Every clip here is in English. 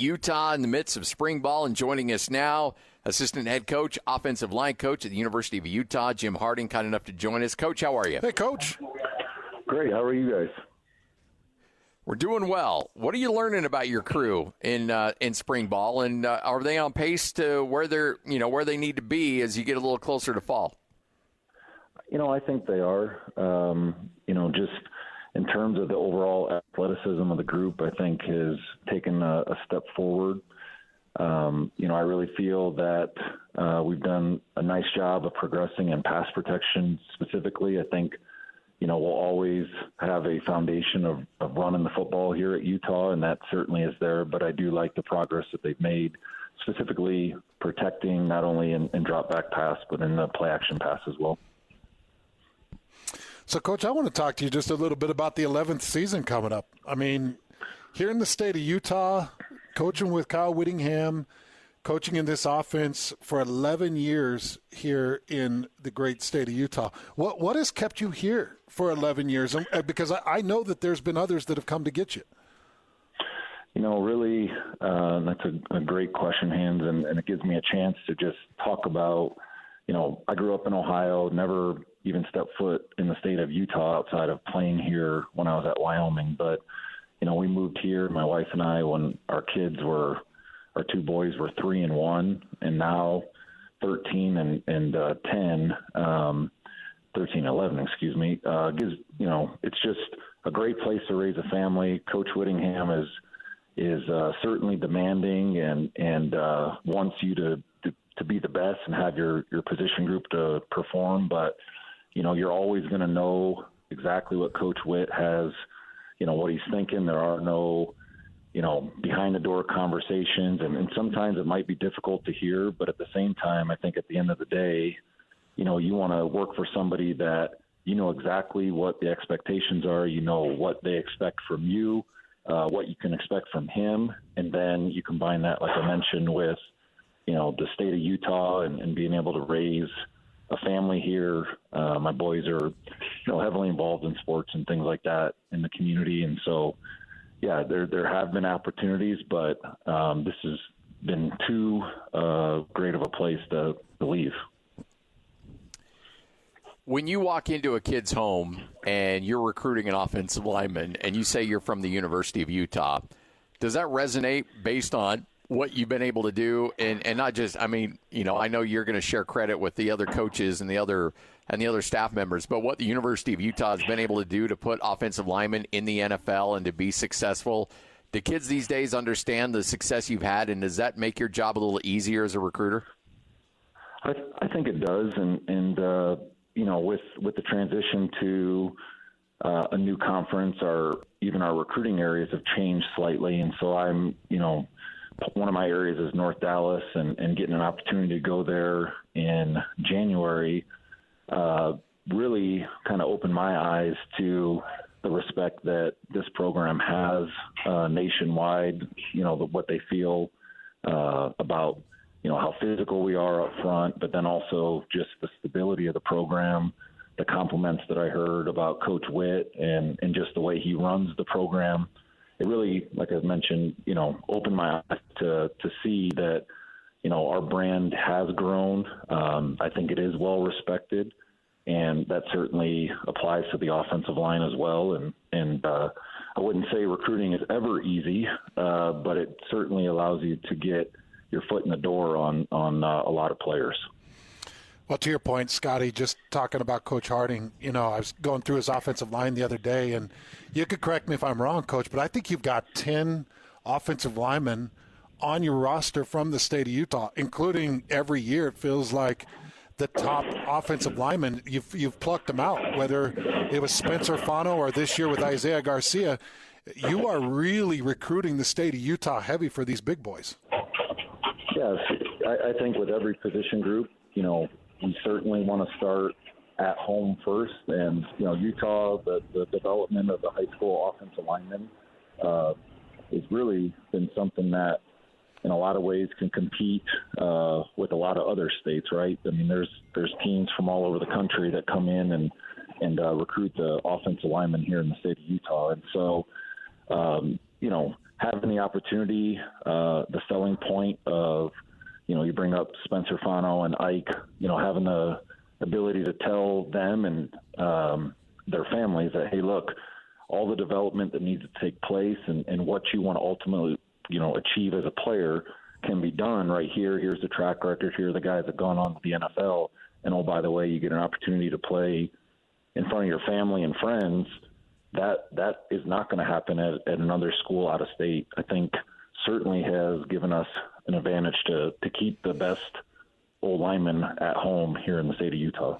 Utah in the midst of spring ball, and joining us now, assistant head coach, offensive line coach at the University of Utah, Jim Harding, kind enough to join us. Coach, how are you? Hey, Coach. Great. How are you guys? We're doing well. What are you learning about your crew in spring ball, and are they on pace to where where they need to be as you get a little closer to fall? I think they are. Just in terms of the overall athleticism of the group, I think has taken a step forward. I really feel that we've done a nice job of progressing in pass protection specifically. I think, we'll always have a foundation of running the football here at Utah, and that certainly is there. But I do like the progress that they've made, specifically protecting not only in drop back pass, but in the play action pass as well. So, Coach, I want to talk to you just a little bit about the 11th season coming up. I mean, here in the state of Utah, coaching with Kyle Whittingham, coaching in this offense for 11 years here in the great state of Utah. What has kept you here for 11 years? Because I know that there's been others that have come to get you. Really, that's a great question, Hans, and it gives me a chance to just talk about, I grew up in Ohio, never even stepped foot in the state of Utah outside of playing here when I was at Wyoming. But, we moved here, my wife and I, when our two boys were 3 and 1, and now 13 and 10, 13 and 11, excuse me, gives, it's just a great place to raise a family. Coach Whittingham is certainly demanding and wants you to be the best and have your position group to perform. But, you're always going to know exactly what Coach Whitt has, what he's thinking. There are no, behind the door conversations. And sometimes it might be difficult to hear, but at the same time, I think at the end of the day, you want to work for somebody that exactly what the expectations are, what they expect from you, what you can expect from him. And then you combine that, like I mentioned, with, the state of Utah and being able to raise a family here. My boys are, heavily involved in sports and things like that in the community. And so, yeah, there have been opportunities, but this has been too great of a place to leave. When you walk into a kid's home and you're recruiting an offensive lineman and you say you're from the University of Utah, does that resonate based on what you've been able to do? And not just, I know you're going to share credit with the other coaches and the other staff members, but what the University of Utah has been able to do to put offensive linemen in the NFL and to be successful. Do kids these days understand the success you've had, and does that make your job a little easier as a recruiter? I think it does. And with the transition to a new conference, even our recruiting areas have changed slightly. And so I'm, one of my areas is North Dallas, and getting an opportunity to go there in January really kind of opened my eyes to the respect that this program has nationwide, what they feel about, how physical we are up front, but then also just the stability of the program, the compliments that I heard about Coach Whitt and just the way he runs the program. It really, like I mentioned, opened my eyes to see that, our brand has grown. I think it is well respected, and that certainly applies to the offensive line as well. And I wouldn't say recruiting is ever easy, but it certainly allows you to get your foot in the door on a lot of players. Well, to your point, Scotty, just talking about Coach Harding, I was going through his offensive line the other day, and you could correct me if I'm wrong, Coach, but I think you've got 10 offensive linemen on your roster from the state of Utah, including every year it feels like the top offensive linemen, you've plucked them out, whether it was Spencer Fano or this year with Isaiah Garcia. You are really recruiting the state of Utah heavy for these big boys. Yes, I think with every position group, we certainly want to start at home first. And, Utah, the development of the high school offensive linemen has really been something that in a lot of ways can compete with a lot of other states, right? I mean, there's teams from all over the country that come in and recruit the offensive linemen here in the state of Utah. And so, having the opportunity, the selling point of, you bring up Spencer Fano and Ike, having the ability to tell them and their families that, hey, look, all the development that needs to take place and what you want to ultimately, achieve as a player can be done right here. Here's the track record. Here are the guys that have gone on to the NFL. And, oh, by the way, you get an opportunity to play in front of your family and friends. That is not going to happen at another school out of state. I think certainly has given us an advantage to keep the best old linemen at home here in the state of Utah.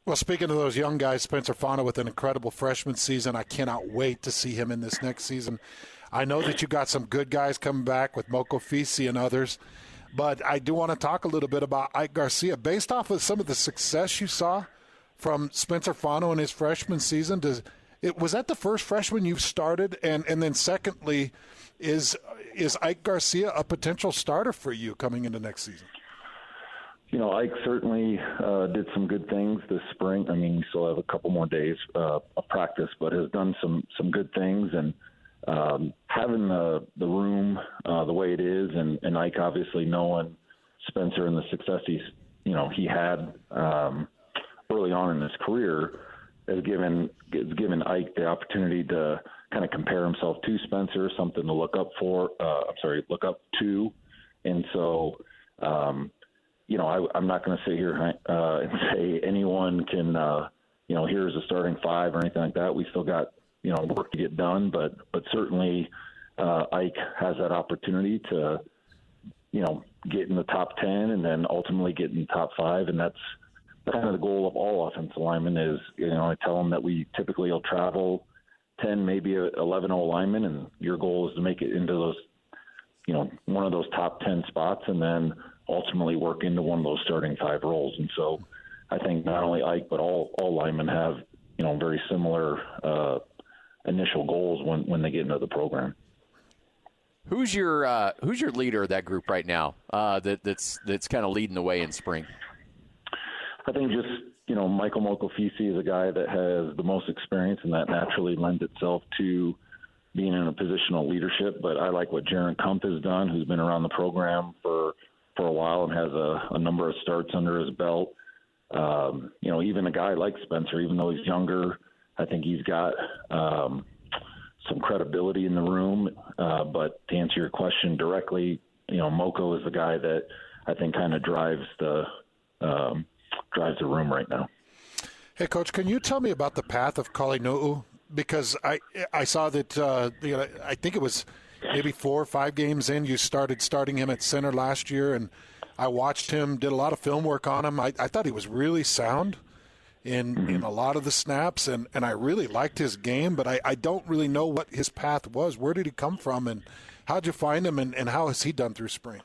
Well, speaking of those young guys, Spencer Fano with an incredible freshman season. I cannot wait to see him in this next season. I know that you got some good guys coming back with Moko Fisi and others, but I do want to talk a little bit about Ike Garcia. Based off of some of the success you saw from Spencer Fano in his freshman season, was that the first freshman you've started? And then secondly, is Ike Garcia a potential starter for you coming into next season? Ike certainly did some good things this spring. I mean, we still have a couple more days of practice, but has done some good things. And having the room the way it is, and Ike obviously knowing Spencer and the success he had early on in his career, has given Ike the opportunity to kind of compare himself to Spencer, something to look up to. And so, I'm not going to sit here and say anyone can, here's a starting five or anything like that. We still got, work to get done, but certainly Ike has that opportunity to, get in the top 10 and then ultimately get in the top 5. And that's kind of the goal of all offensive linemen is, I tell them that we typically will travel 10, maybe 11 O linemen, and your goal is to make it into those, one of those top 10 spots and then ultimately work into one of those starting 5 roles. And so I think not only Ike, but all linemen have, very similar initial goals when they get into the program. Who's your leader of that group right now that's kind of leading the way in spring? I think just, Michael Mokofisi is a guy that has the most experience, and that naturally lends itself to being in a position of leadership. But I like what Jaron Kump has done, who's been around the program for a while and has a number of starts under his belt. Even a guy like Spencer, even though he's younger, I think he's got some credibility in the room. But to answer your question directly, Moko is the guy that I think kind of drives the room right now. Hey, Coach, can you tell me about the path of Kalinu'u? Because I saw that I think it was maybe 4 or 5 games in, you starting him at center last year, and I watched him, did a lot of film work on him. I thought he was really sound in a lot of the snaps, and I really liked his game, but I don't really know what his path was. Where did he come from, and how'd you find him, and how has he done through spring?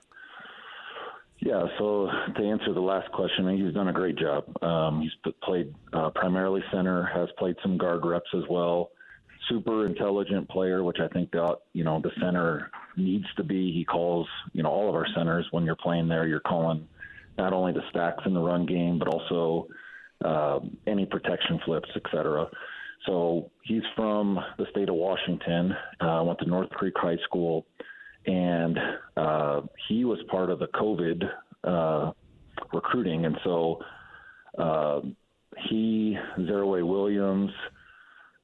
Yeah, so to answer the last question, he's done a great job. He's played primarily center, has played some guard reps as well. Super intelligent player, which I think the center needs to be. He calls, all of our centers when you're playing there, you're calling not only the stacks in the run game, but also any protection flips, et cetera. So he's from the state of Washington, went to North Creek High School, and he was part of the COVID recruiting. And so he, Zeraway Williams,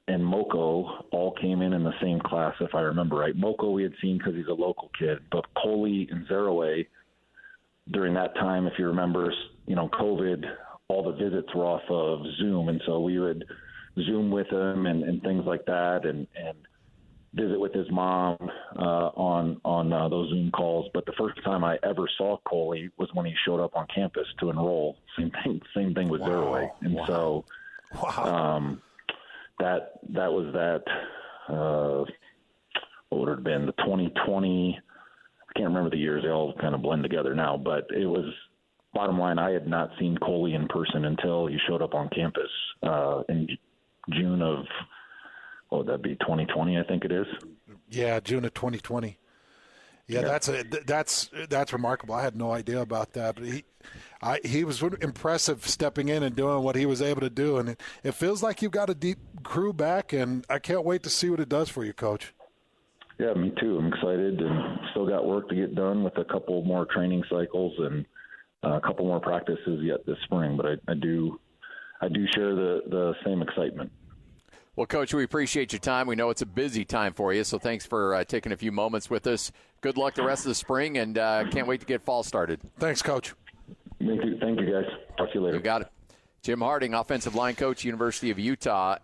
and Moko all came in the same class, if I remember right. Moko we had seen because he's a local kid, but Coley and Zeraway, during that time, if you remember, COVID, all the visits were off of Zoom, and so we would Zoom with him and things like that, and visit with his mom on those Zoom calls. But the first time I ever saw Coley was when he showed up on campus to enroll. Same thing with Zeraway, and so. That was what would it have been, the 2020, I can't remember the years, they all kind of blend together now, but it was, bottom line, I had not seen Coley in person until he showed up on campus in June of, what would that be, 2020, I think it is? Yeah, June of 2020. Yeah. That's remarkable. I had no idea about that, but he was impressive stepping in and doing what he was able to do, and it feels like you've got a deep crew back, and I can't wait to see what it does for you, Coach. Yeah, me too. I'm excited and still got work to get done with a couple more training cycles and a couple more practices yet this spring. But I do share the same excitement. Well, Coach, we appreciate your time. We know it's a busy time for you, so thanks for taking a few moments with us. Good luck the rest of the spring, and can't wait to get fall started. Thanks, Coach. Thank you, guys. Talk to you later. You got it. Jim Harding, offensive line coach, University of Utah.